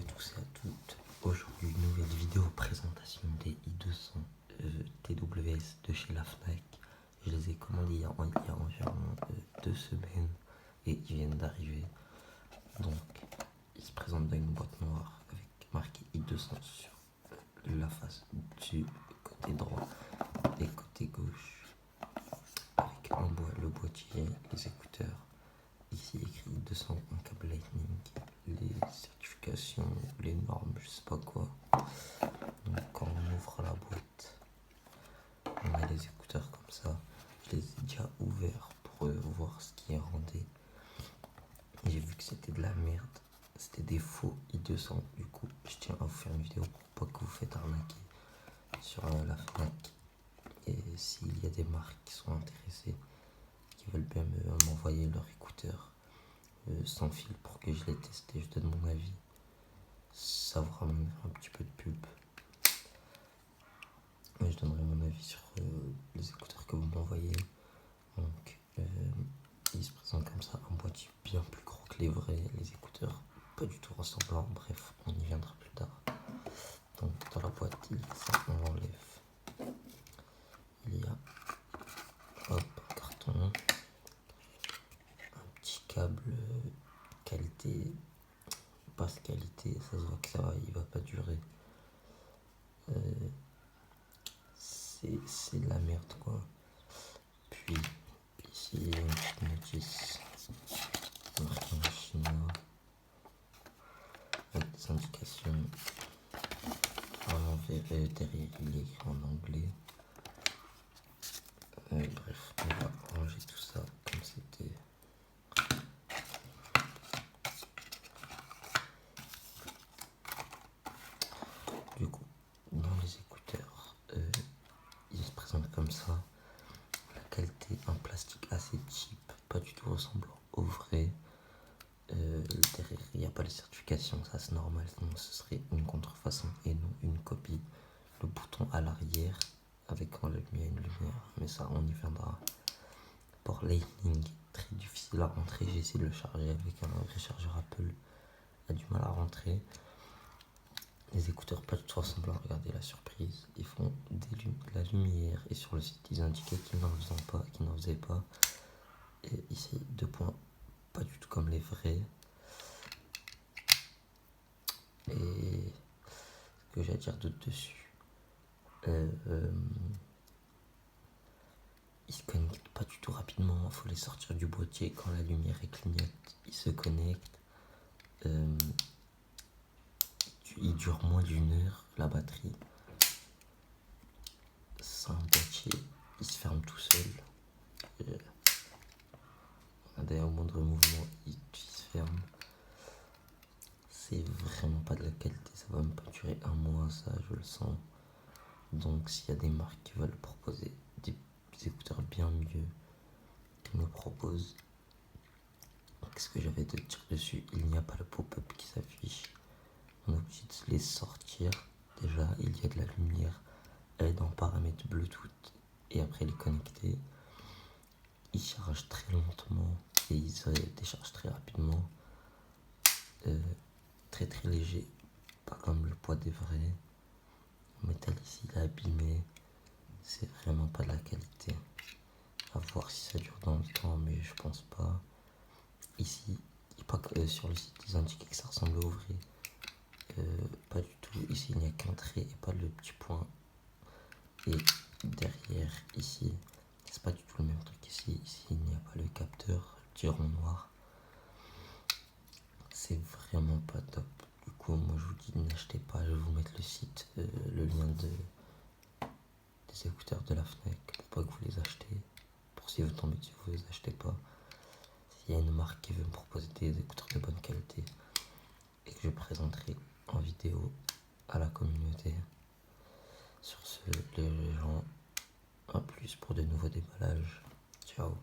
Bienvenue à tous et à toutes. Aujourd'hui, une nouvelle vidéo présentation des i200 TWS de chez la Fnac. Je les ai commandés il y a environ 2 semaines et ils viennent d'arriver. Donc, ils se présentent dans une boîte noire avec marqué i200 sur la face du côté droit et côté gauche. Avec le boîtier, les écouteurs. Ici écrit i200, un câble Lightning, les certifications, les normes, je sais pas quoi. Donc quand on ouvre la boîte, on a les écouteurs comme ça. Je les ai déjà ouverts pour voir ce qui est rendu. J'ai vu que c'était de la merde, c'était des faux i200. Du coup, je tiens à vous faire une vidéo pour pas que vous faites arnaquer sur la Fnac. Et s'il y a des marques qui sont intéressées, qui veulent bien m'envoyer leurs écouteurs sans fil pour que je les teste et je donne mon avis, ça vous ramènera un petit peu de pub. Mais je donnerai mon avis sur les écouteurs que vous m'envoyez. Donc ils se présentent comme ça, un boîtier bien plus gros que les vrais, les écouteurs pas du tout ressemblants. Bref, on y viendra plus tard. Donc dans la boîte, ça on l'enlève. Il y a un carton, un petit câble qualité, basse qualité, ça se voit que ça va, il va pas durer. C'est de la merde quoi. Puis ici il y a une petite notice marquée en chinois avec des indications en derrière, il est écrit en anglais. Bref, on va ranger tout ça comme c'était. Du coup, dans les écouteurs, ils se présentent comme ça. La qualité, un plastique assez cheap, pas du tout ressemblant au vrai. Derrière, il n'y a pas de certification, ça c'est normal, sinon ce serait une contrefaçon et non une copie. Le bouton à l'arrière, avec quand il y a une lumière, mais ça on y viendra. Port Lightning, très difficile à rentrer, j'ai essayé de le charger avec un vrai chargeur Apple, a du mal à rentrer. Les écouteurs pas du tout ressemblants, regardez la surprise, ils font de la lumière et sur le site ils indiquaient qu'ils n'en faisaient pas. Et ici, 2 points, pas du tout comme les vrais. Et ce que j'ai à dire d'autre dessus, ils se connectent pas du tout rapidement, il faut les sortir du boîtier quand la lumière clignote, ils se connectent. Il dure moins d'1 heure la batterie. C'est un boîtier, il se ferme tout seul. Regardez, au moindre mouvement, il se ferme. C'est vraiment pas de la qualité, ça va même pas durer 1 mois, ça je le sens. Donc s'il y a des marques qui veulent proposer des écouteurs bien mieux, qui me proposent. Qu'est-ce que j'avais de dire dessus? Il n'y a pas le pop-up qui s'affiche. On est obligé de les sortir. Déjà, il y a de la lumière. Elle est dans paramètres Bluetooth et après les connecter. Ils chargent très lentement et ils se déchargent très rapidement. Très très léger, pas comme le poids des vrais. Le métal ici il est abîmé, c'est vraiment pas de la qualité. À voir si ça dure dans le temps, mais je pense pas. Ici, pas que, sur le site ils indiquaient que ça ressemble au vrai. Pas du tout, ici il n'y a qu'un trait et pas le petit point. Et derrière ici, c'est pas du tout le même truc ici. Ici il n'y a pas le capteur, le petit rond noir. C'est vraiment pas top. Du coup, moi je vous dis n'achetez pas. Je vais vous mettre le site, le lien des écouteurs de la Fnac pour pas que vous les achetez. Pour si vous tombez dessus, vous les achetez pas. S'il y a une marque qui veut me proposer des écouteurs de bonne qualité et que je présenterai en vidéo à la communauté. Sur ce, les gens, à plus pour de nouveaux déballages. Ciao.